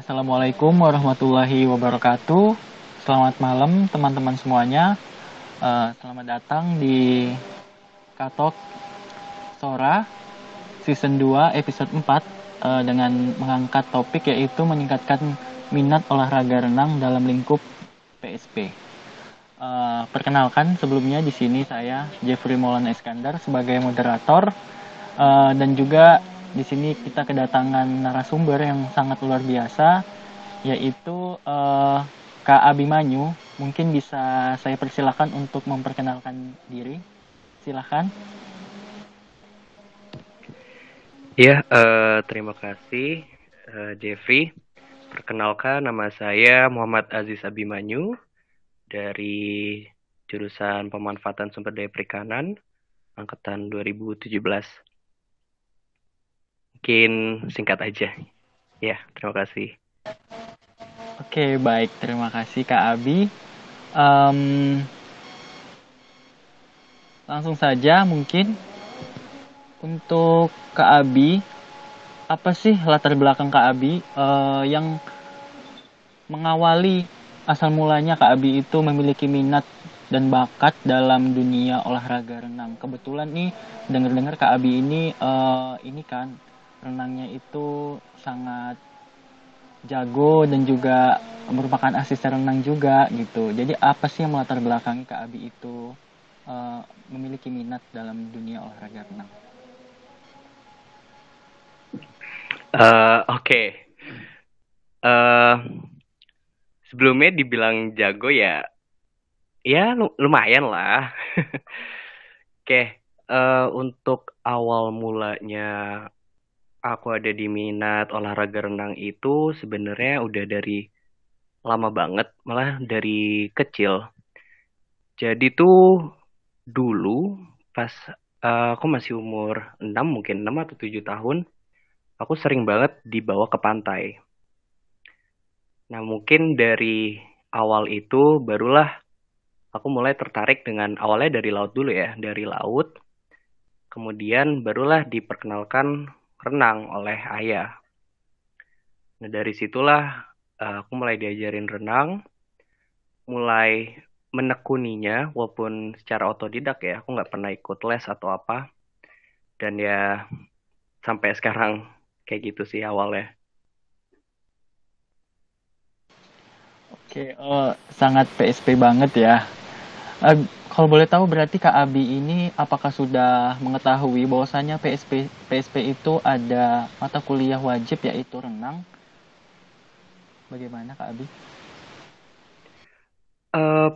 Assalamualaikum warahmatullahi wabarakatuh. Selamat malam teman-teman semuanya. Selamat datang di Katok Sora Season 2 Episode 4 dengan mengangkat topik yaitu meningkatkan minat olahraga renang dalam lingkup PSP. Perkenalkan sebelumnya di sini saya Jeffrey Maulana Iskandar sebagai moderator dan juga di sini kita kedatangan narasumber yang sangat luar biasa yaitu Kak Abimanyu. Mungkin bisa saya persilakan untuk memperkenalkan diri. Silakan. Ya, terima kasih Jeffrey. Perkenalkan nama saya Muhammad Aziz Abimanyu dari jurusan Pemanfaatan Sumber Daya Perikanan angkatan 2017. Mungkin singkat aja. Ya, terima kasih. Oke, baik. Terima kasih Kak Abi. Em, Langsung saja mungkin untuk Kak Abi, apa sih latar belakang Kak Abi yang mengawali asal mulanya Kak Abi itu memiliki minat dan bakat dalam dunia olahraga renang. Kebetulan nih dengar-dengar Kak Abi ini kan renangnya itu sangat jago dan juga merupakan asisten renang juga gitu. Jadi apa sih yang melatar belakangi Kak Abi itu memiliki minat dalam dunia olahraga renang? Oke. Eh, Sebelumnya dibilang jago ya, ya lumayan lah. Oke, untuk awal mulanya aku ada di minat olahraga renang itu sebenarnya udah dari lama banget, malah dari kecil. Jadi tuh dulu pas aku masih umur 6 mungkin 6 atau 7 tahun, aku sering banget dibawa ke pantai. Nah, mungkin dari awal itu barulah aku mulai tertarik dengan awalnya dari laut dulu ya, dari laut. Kemudian barulah diperkenalkan renang oleh ayah. Nah, dari situlah aku mulai diajarin renang, mulai menekuninya walaupun secara otodidak ya, aku nggak pernah ikut les atau apa. Dan ya sampai sekarang kayak gitu sih awalnya. Oke, sangat PSP banget ya. Kalau boleh tahu berarti Kak Abi ini apakah sudah mengetahui bahwasanya PSP itu ada mata kuliah wajib yaitu renang? Bagaimana Kak Abi?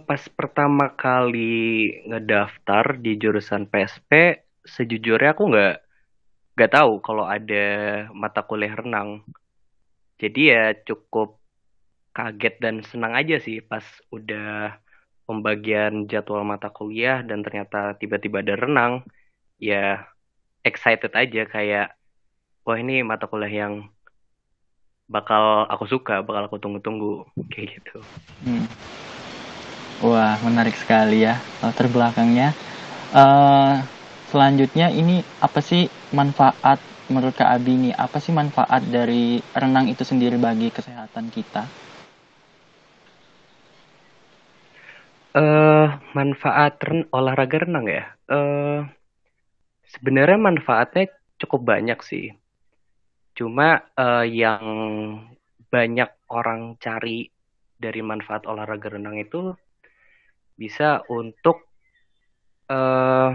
Pas pertama kali ngedaftar di jurusan PSP, sejujurnya aku nggak tahu kalau ada mata kuliah renang. Jadi ya cukup kaget dan senang aja sih pas udah pembagian jadwal mata kuliah dan ternyata tiba-tiba ada renang. Ya excited aja kayak, wah ini mata kuliah yang bakal aku suka, bakal aku tunggu-tunggu kayak gitu. Hmm. Wah, menarik sekali ya latar belakangnya. Eh, Selanjutnya ini apa sih manfaat menurut Kak Abi ini? Apa sih manfaat dari renang itu sendiri bagi kesehatan kita? eh Manfaat olahraga renang ya. Sebenarnya manfaatnya cukup banyak sih. Cuma yang banyak orang cari dari manfaat olahraga renang itu bisa untuk eh,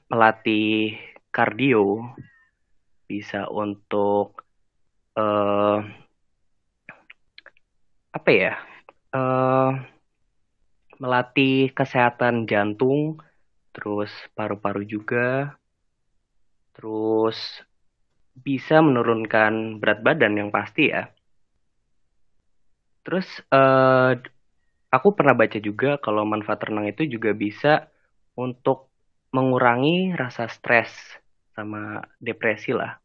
melatih kardio, bisa untuk eh, apa ya? eh Melatih kesehatan jantung, terus paru-paru juga, terus bisa menurunkan berat badan yang pasti ya. Terus aku pernah baca juga kalau manfaat renang itu juga bisa untuk mengurangi rasa stres sama depresi lah.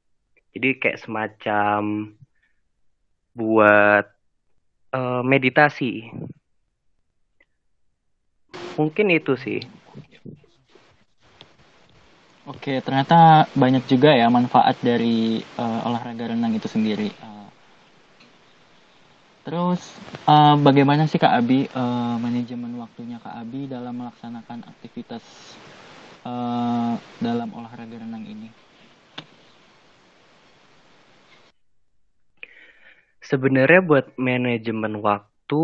Jadi kayak semacam buat meditasi. Mungkin itu sih. Oke, ternyata banyak juga ya manfaat dari olahraga renang itu sendiri. Terus bagaimana sih Kak Abi manajemen waktunya Kak Abi dalam melaksanakan aktivitas dalam olahraga renang ini? Sebenarnya buat manajemen waktu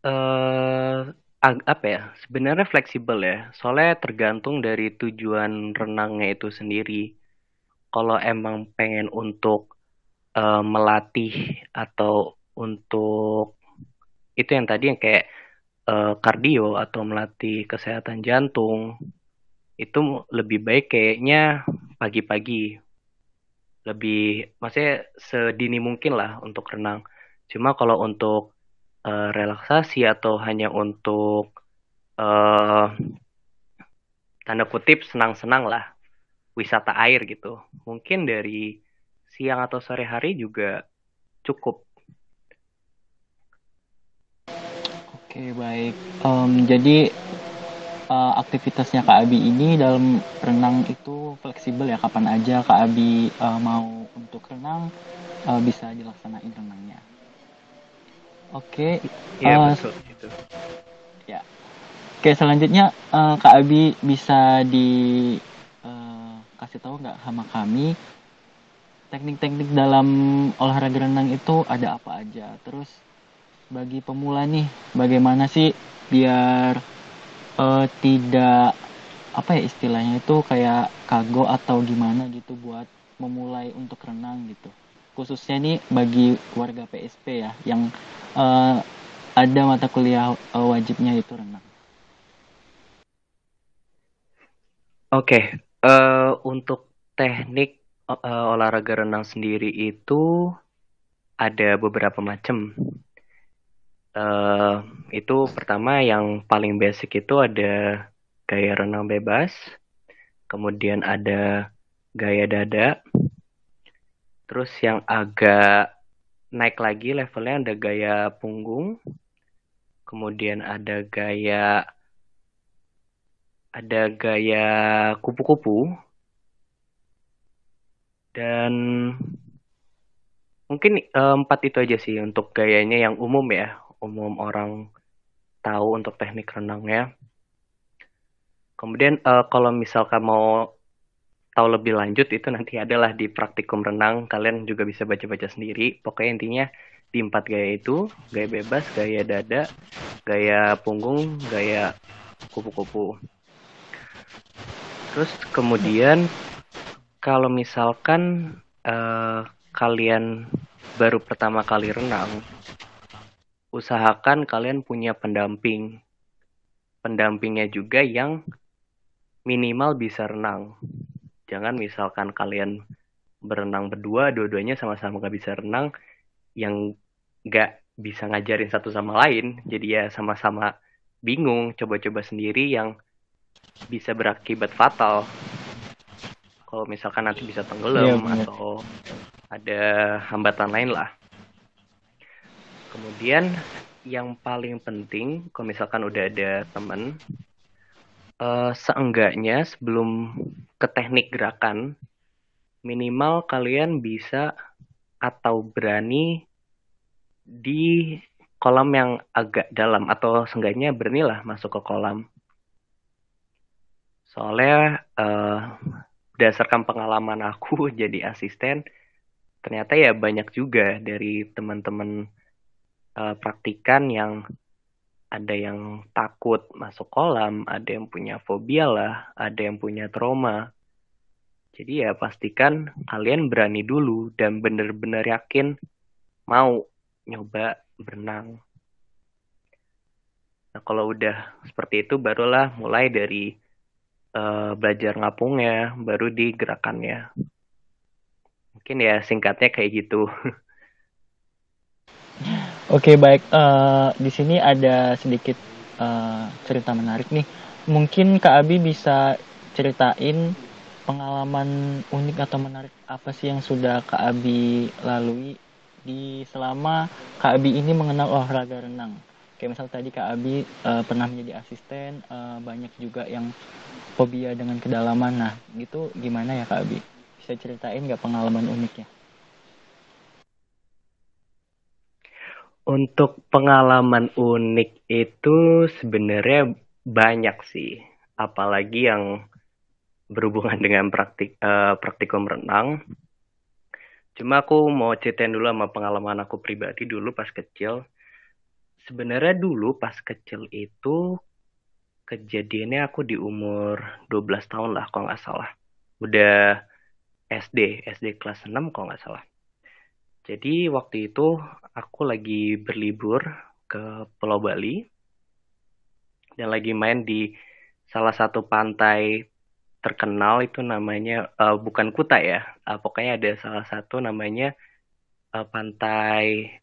eh apa ya? Sebenarnya fleksibel ya. Soalnya tergantung dari tujuan renangnya itu sendiri. Kalau emang pengen untuk melatih atau untuk itu yang tadi yang kayak kardio atau melatih kesehatan jantung, itu lebih baik kayaknya pagi-pagi. Lebih, maksudnya sedini mungkin lah untuk renang. Cuma kalau untuk relaksasi atau hanya untuk eh tanda kutip senang-senang lah, wisata air gitu. Mungkin dari siang atau sore hari juga cukup. Oke, baik. Jadi aktivitasnya Kak Abi ini dalam renang itu fleksibel ya, kapan aja Kak Abi mau untuk renang bisa dilaksanain renangnya. Oke, Iya uh, betul itu. ya. Oke, selanjutnya Kak Abi bisa kasih tahu nggak sama kami teknik-teknik dalam olahraga renang itu ada apa aja? Terus bagi pemula nih, bagaimana sih biar tidak apa ya istilahnya itu kayak kago atau gimana gitu buat memulai untuk renang gitu. Khususnya nih bagi warga PSP ya yang eh, ada mata kuliah wajibnya itu renang. Oke, untuk teknik olahraga renang sendiri itu ada beberapa macam. eh itu pertama yang paling basic itu ada gaya renang bebas, kemudian ada gaya dada, terus yang agak naik lagi levelnya ada gaya punggung, kemudian ada gaya kupu-kupu, dan mungkin empat itu aja sih untuk gayanya yang umum ya, umum orang tahu untuk teknik renangnya. Kemudian kalau misalkan mau tahu lebih lanjut itu nanti adalah di praktikum renang, kalian juga bisa baca-baca sendiri. Pokoknya intinya di empat gaya itu, gaya bebas, gaya dada, gaya punggung, gaya kupu-kupu. Terus kemudian kalau misalkan kalian baru pertama kali renang, usahakan kalian punya pendamping. Pendampingnya juga yang minimal bisa renang. Jangan misalkan kalian berenang berdua, dua-duanya sama-sama gak bisa renang, yang gak bisa ngajarin satu sama lain, jadi ya sama-sama bingung, coba-coba sendiri yang bisa berakibat fatal. Kalau misalkan nanti bisa Iya tenggelam benar. atau ada hambatan lain lah. Kemudian yang paling penting, kalau misalkan udah ada teman, seenggaknya sebelum ke teknik gerakan, minimal kalian bisa atau berani di kolam yang agak dalam atau seenggaknya beranilah masuk ke kolam. Soalnya berdasarkan pengalaman aku jadi asisten, ternyata ya banyak juga dari teman-teman praktikan yang ada yang takut masuk kolam, ada yang punya fobia lah, ada yang punya trauma. Jadi ya pastikan kalian berani dulu dan benar-benar yakin mau nyoba berenang. Nah, kalau udah seperti itu barulah mulai dari belajar ngapungnya, baru di gerakannya. Mungkin ya singkatnya kayak gitu. Oke, baik. Di sini ada sedikit cerita menarik nih. Mungkin Kak Abi bisa ceritain pengalaman unik atau menarik apa sih yang sudah Kak Abi lalui di selama Kak Abi ini mengenal olahraga renang. Kayak misal tadi Kak Abi pernah menjadi asisten, banyak juga yang fobia dengan kedalaman. Nah, gitu gimana ya Kak Abi? Bisa ceritain nggak pengalaman uniknya? Untuk pengalaman unik itu sebenarnya banyak sih, apalagi yang berhubungan dengan praktikum renang. Cuma aku mau ceritain dulu sama pengalaman aku pribadi dulu pas kecil. Sebenarnya dulu pas kecil itu kejadiannya aku di umur 12 tahun lah kalau nggak salah. Udah SD kelas 6 kalau nggak salah. Jadi waktu itu aku lagi berlibur ke Pulau Bali dan lagi main di salah satu pantai terkenal itu namanya bukan Kuta ya. Pokoknya ada salah satu namanya pantai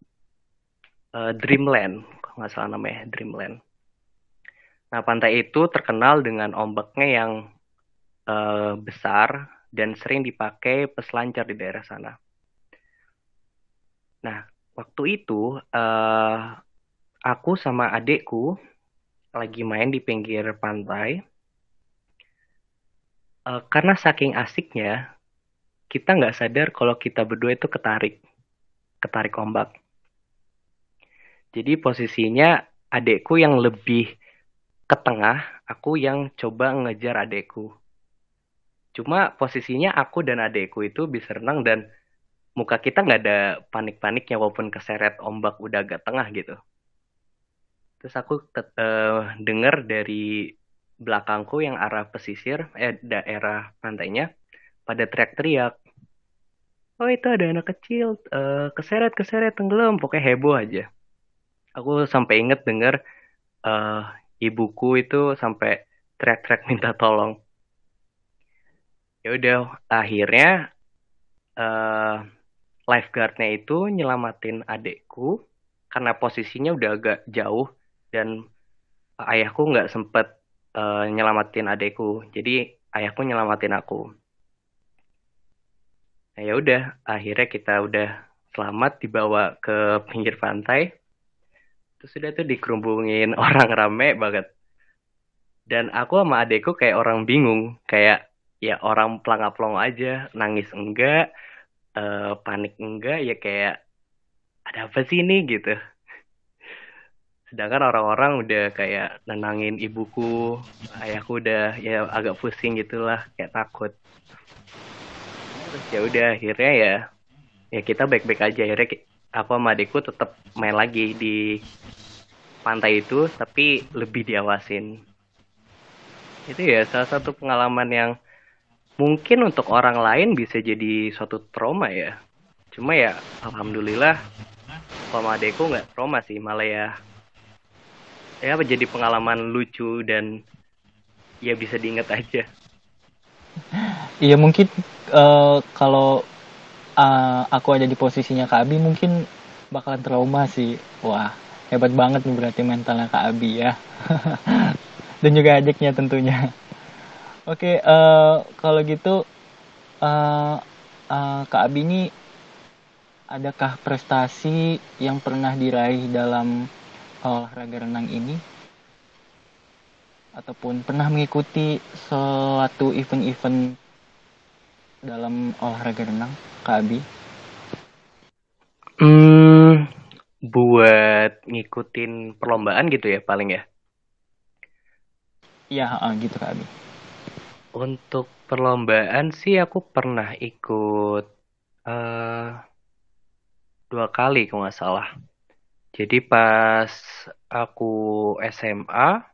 Dreamland, kalau nggak salah namanya Dreamland. Nah, pantai itu terkenal dengan ombaknya yang besar dan sering dipakai peselancar di daerah sana. Nah, waktu itu aku sama adekku lagi main di pinggir pantai. Karena saking asiknya, kita nggak sadar kalau kita berdua itu ketarik ombak. Jadi posisinya adekku yang lebih ke tengah, aku yang coba ngejar adekku. Cuma posisinya aku dan adekku itu bisa renang dan muka kita nggak ada panik-paniknya walaupun keseret ombak udah agak tengah gitu. Terus aku denger dari belakangku yang arah pesisir, daerah pantainya, pada teriak-teriak. Oh itu ada anak kecil, keseret, tenggelam, pokoknya heboh aja. Aku sampai inget denger eh, ibuku itu sampai teriak-teriak minta tolong. Ya udah, akhirnya eh lifeguardnya itu nyelamatin adekku karena posisinya udah agak jauh dan ayahku nggak sempet nyelamatin adekku. Jadi ayahku nyelamatin aku. Nah, ya udah, akhirnya kita udah selamat dibawa ke pinggir pantai. Terus udah tuh dikerumbungin orang rame banget. Dan aku sama adekku kayak orang bingung, kayak ya orang pelangap-pelongo aja, nangis enggak, panik enggak, ya kayak ada apa sih ini gitu. Sedangkan orang-orang udah kayak nenangin ibuku, ayahku udah ya agak pusing gitulah, kayak takut. Terus ya udah akhirnya ya kita baik-baik aja. Akhirnya aku sama adikku tetap main lagi di pantai itu, tapi lebih diawasin. Itu ya salah satu pengalaman yang mungkin untuk orang lain bisa jadi suatu trauma ya. Cuma ya alhamdulillah sama adikku nggak trauma sih, malah ya jadi pengalaman lucu dan ya bisa diingat aja. Iya mungkin kalau aku ada di posisinya Kak Abi mungkin bakalan trauma sih. Wah, hebat banget nih berarti mentalnya Kak Abi ya. Dan juga adiknya tentunya. Oke, kalau gitu uh, Kak Abi ini adakah prestasi yang pernah diraih dalam olahraga renang ini? Ataupun pernah mengikuti suatu event-event dalam olahraga renang, Kak Abi? Buat ngikutin perlombaan gitu ya paling ya. Iya, gitu Kak Abi. Untuk perlombaan sih aku pernah ikut eh 2 kali kalau nggak salah. Jadi pas aku SMA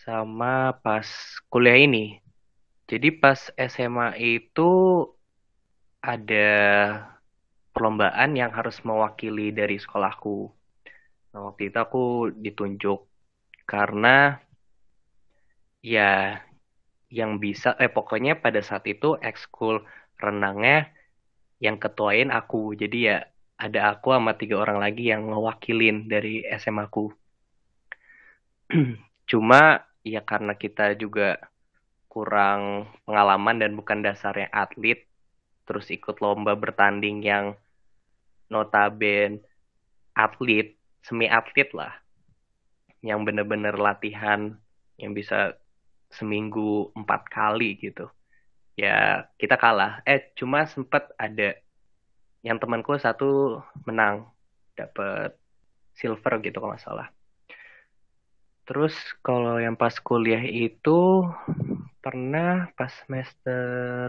sama pas kuliah ini. Jadi pas SMA itu ada perlombaan yang harus mewakili dari sekolahku. Nah, waktu itu aku ditunjuk karena ya yang bisa pokoknya pada saat itu ekskul renangnya yang ketuain aku. Jadi ya ada aku sama 3 orang lagi yang ngewakilin dari SMA aku. Cuma ya karena kita juga kurang pengalaman dan bukan dasarnya atlet, terus ikut lomba bertanding yang notaben atlet, semi atlet lah, yang bener-bener latihan yang bisa seminggu 4 kali gitu. Ya kita kalah. Cuma sempet ada yang temanku satu menang dapat silver gitu kalau nggak salah. Terus kalau yang pas kuliah itu pernah pas semester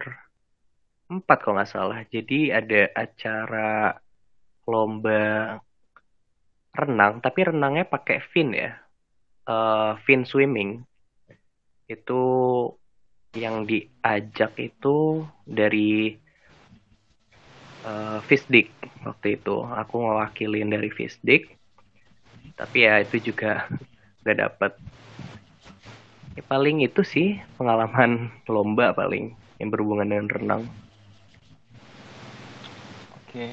4 kalau nggak salah. Jadi ada acara lomba renang, tapi renangnya pakai fin ya. Fin swimming. Itu yang diajak itu dari Fisdik waktu itu. Aku ngewakilin dari Fisdik. Tapi ya itu juga nggak dapet. Ya, paling itu sih pengalaman lomba paling yang berhubungan dengan renang. Oke.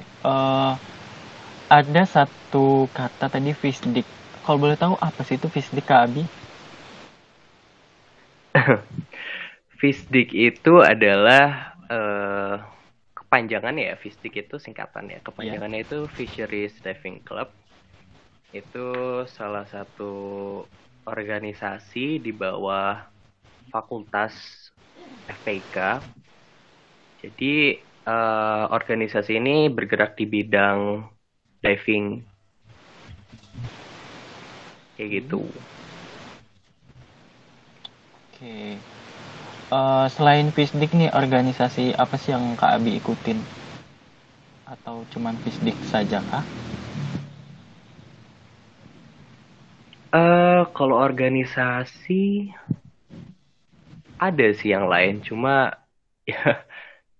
Ada satu kata tadi fisdik. Kalau boleh tahu apa sih itu fisdik Kak Abi? Fisdik itu adalah kepanjangannya ya. Fisdik itu singkatannya. Iya. Kepanjangannya itu Fisheries Diving Club. Itu salah satu organisasi di bawah Fakultas FPK. Jadi organisasi ini bergerak di bidang diving kayak gitu. Oke. Selain fisdik nih, organisasi apa sih yang Kak Abi ikutin? Atau cuman fisdik saja kah? Kalau organisasi ada sih yang lain, cuma ya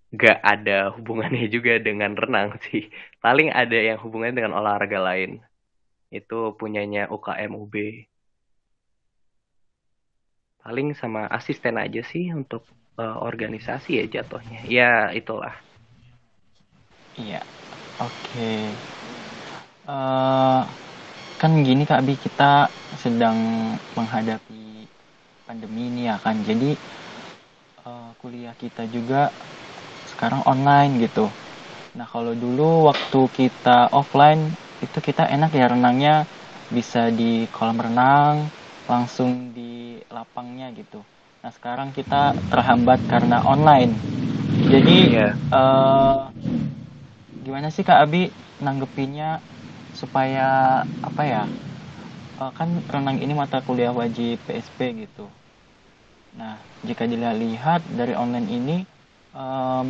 nggak ada hubungannya juga dengan renang sih. Paling ada yang hubungannya dengan olahraga lain. Itu punyanya UKM UB. Paling sama asisten aja sih untuk organisasi ya jatuhnya. Ya itulah. Iya. Oke. Eh, kan gini Kak Abi, kita sedang menghadapi pandemi ini ya kan. Jadi kuliah kita juga sekarang online gitu. Nah, kalau dulu waktu kita offline itu kita enak ya renangnya bisa di kolam renang, langsung di lapangnya gitu. Nah, sekarang kita terhambat karena online. Jadi Ya. gimana sih Kak Abi nanggepinnya supaya apa ya? Kan renang ini mata kuliah wajib PSP gitu. Nah, jika dilihat dari online ini em,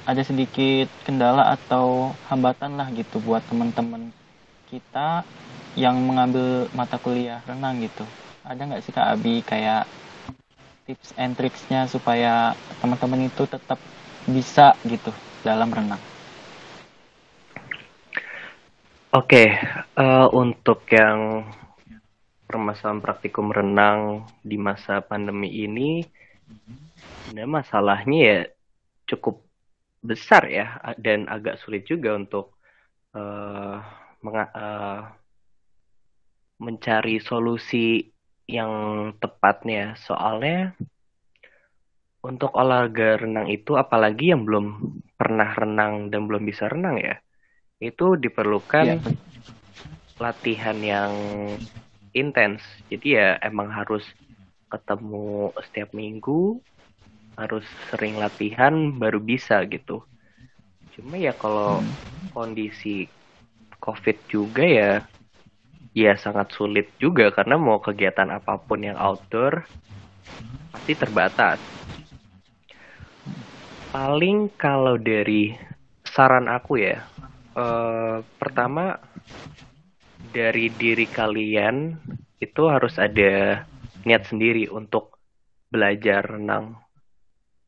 ada sedikit kendala atau hambatan lah gitu buat teman-teman kita yang mengambil mata kuliah renang gitu. Ada nggak sih Kak Abi kayak tips and tricksnya supaya teman-teman itu tetap bisa gitu dalam renang? Oke, untuk yang permasalahan praktikum renang di masa pandemi ini, sebenarnya masalahnya ya cukup besar ya dan agak sulit juga untuk uh, mencari solusi yang tepatnya. Soalnya untuk olahraga renang itu apalagi yang belum pernah renang dan belum bisa renang ya, itu Iya, diperlukan latihan yang intens. Jadi ya emang harus ketemu setiap minggu, harus sering latihan baru bisa gitu. Cuma ya kalau kondisi COVID juga ya, ya sangat sulit juga karena mau kegiatan apapun yang outdoor pasti terbatas. Paling kalau dari saran aku ya, pertama dari diri kalian itu harus ada niat sendiri untuk belajar renang.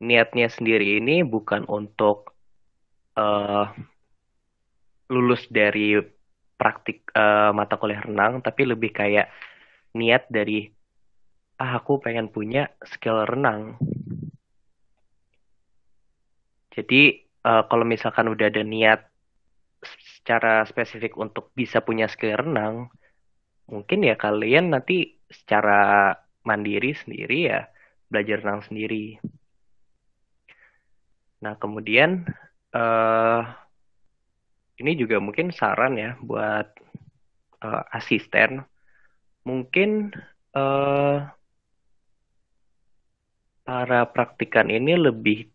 Niatnya sendiri ini bukan untuk eh, lulus dari praktik mata kuliah renang, tapi lebih kayak niat dari aku pengen punya skill renang. Jadi kalau misalkan udah ada niat secara spesifik untuk bisa punya skill renang, mungkin ya kalian nanti secara mandiri sendiri ya belajar renang sendiri. Nah, kemudian eh ini juga mungkin saran ya buat asisten. Mungkin eh para praktikan ini lebih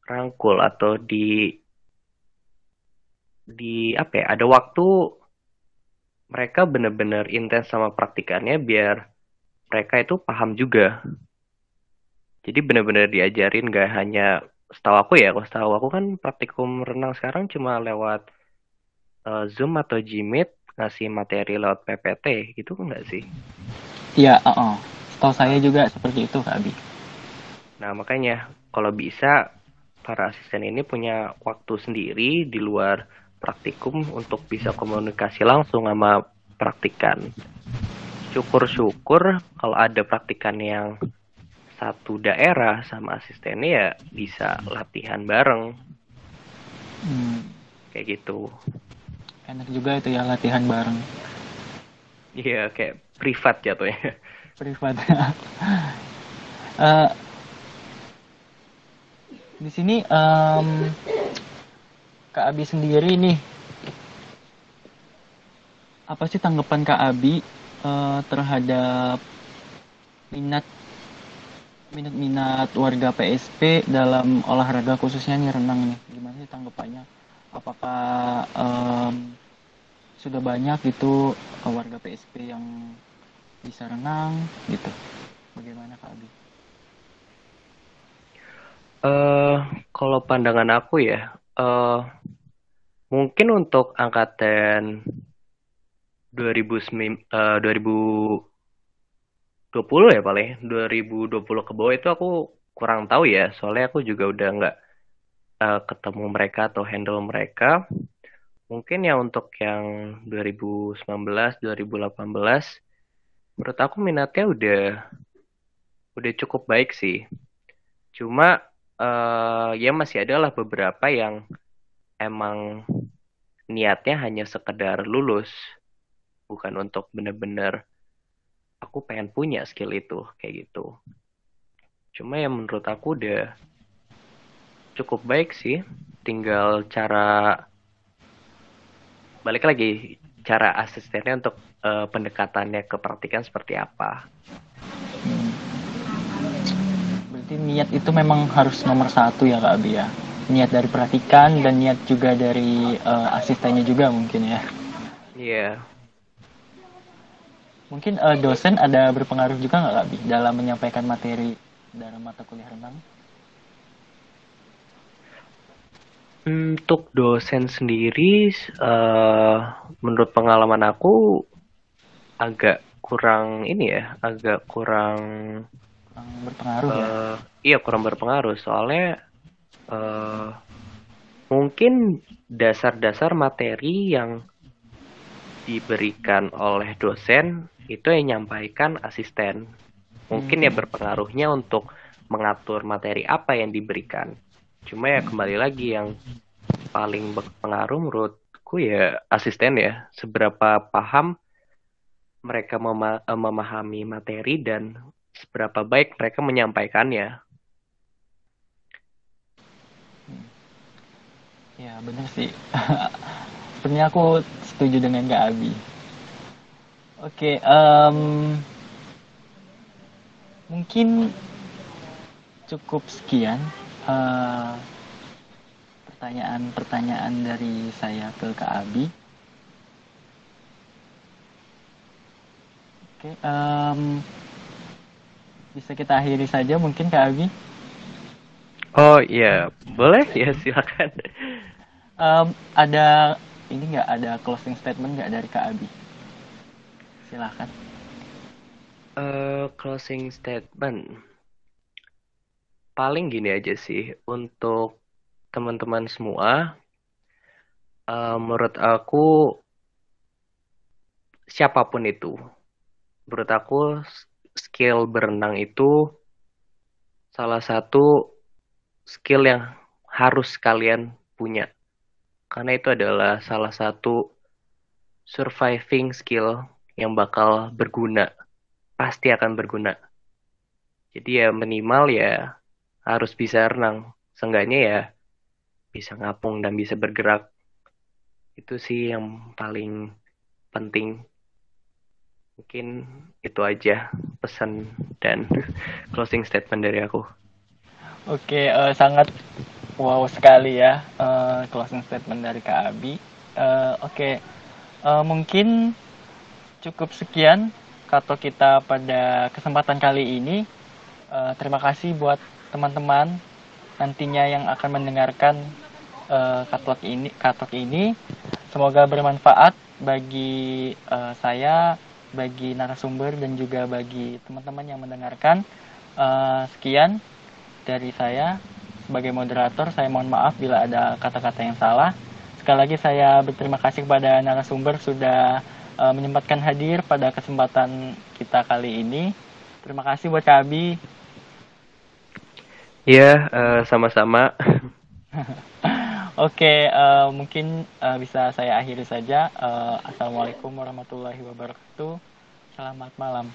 dirangkul atau di apa ya, ada waktu mereka benar-benar intens sama praktikannya biar mereka itu paham juga. Jadi benar-benar diajarin gak hanya setahu aku ya, kalau setahu aku kan praktikum renang sekarang cuma lewat Zoom atau Gmeet ngasih materi lewat PPT gitu enggak sih? Iya, setahu saya juga seperti itu Kak Abi. Nah, makanya kalau bisa para asisten ini punya waktu sendiri di luar praktikum untuk bisa komunikasi langsung sama praktikan. Syukur-syukur kalau ada praktikan yang satu daerah sama asistennya ya bisa latihan bareng Hmm, kayak gitu. enak juga itu ya latihan bareng Iya, kayak privat jatuhnya. privat. Eh, di sini Kak Abi sendiri nih, apa sih tanggapan Kak Abi terhadap minat minat-minat warga PSP dalam olahraga khususnya nih renang nih? Gimana sih tanggapannya? Apakah sudah banyak gitu warga PSP yang bisa renang gitu? Bagaimana Kak Abi? Eh, kalau pandangan aku ya, eh mungkin untuk angkatan 2020 ya paling 2020 ke bawah itu aku kurang tahu ya, soalnya aku juga udah nggak ketemu mereka atau handle mereka. Mungkin ya untuk yang 2019 2018 menurut aku minatnya udah cukup baik sih. Cuma ya masih adalah beberapa yang emang niatnya hanya sekedar lulus, bukan untuk bener-bener aku pengen punya skill itu kayak gitu. Cuma ya menurut aku udah cukup baik sih. Tinggal cara balik lagi cara asistennya untuk pendekatannya ke praktikan seperti apa. Berarti niat itu memang harus nomor satu ya Kak Abi ya. Niat dari perhatikan dan niat juga dari asistennya juga mungkin ya. Iya. Mungkin dosen ada berpengaruh juga nggak Kak Abi dalam menyampaikan materi dalam mata kuliah renang? Untuk dosen sendiri, menurut pengalaman aku agak kurang ini ya, agak kurang, Kurang berpengaruh ya. iya kurang berpengaruh. Soalnya eh, mungkin dasar-dasar materi yang diberikan oleh dosen itu yang nyampaikan asisten. Mungkin ya Hmm, berpengaruhnya untuk mengatur materi apa yang diberikan. Cuma ya kembali lagi yang paling berpengaruh menurutku ya asisten ya. Seberapa paham mereka memahami materi dan seberapa baik mereka menyampaikannya. ya benar sih. Sebenarnya aku setuju dengan Kak Abi. Oke, mungkin cukup sekian eh, pertanyaan-pertanyaan dari saya ke Kak Abi. Oke, bisa kita akhiri saja mungkin Kak Abi. Oh iya, boleh ya silakan. Ada ini nggak ada closing statement nggak dari Kak Abi? Silahkan. Closing statement. Paling gini aja sih untuk teman-teman semua. Menurut aku siapapun itu, menurut aku skill berenang itu salah satu skill yang harus kalian punya. Karena itu adalah salah satu surviving skill yang bakal berguna, pasti akan berguna. Jadi ya minimal ya harus bisa renang. Seenggaknya ya bisa ngapung dan bisa bergerak. Itu sih yang paling penting. Mungkin itu aja pesan dan closing statement dari aku. Oke, sangat wow sekali ya closing statement dari Kak Abi. Oke. Mungkin cukup sekian kata kita pada kesempatan kali ini. Terima kasih buat teman-teman nantinya yang akan mendengarkan katalog ini. Semoga bermanfaat bagi saya, bagi narasumber dan juga bagi teman-teman yang mendengarkan. Sekian dari saya sebagai moderator. Saya mohon maaf bila ada kata-kata yang salah. Sekali lagi saya berterima kasih kepada narasumber sudah menyempatkan hadir pada kesempatan kita kali ini. Terima kasih buat Kak Abi. Iya, sama-sama. Oke, mungkin bisa saya akhiri saja. Assalamualaikum warahmatullahi wabarakatuh. Selamat malam.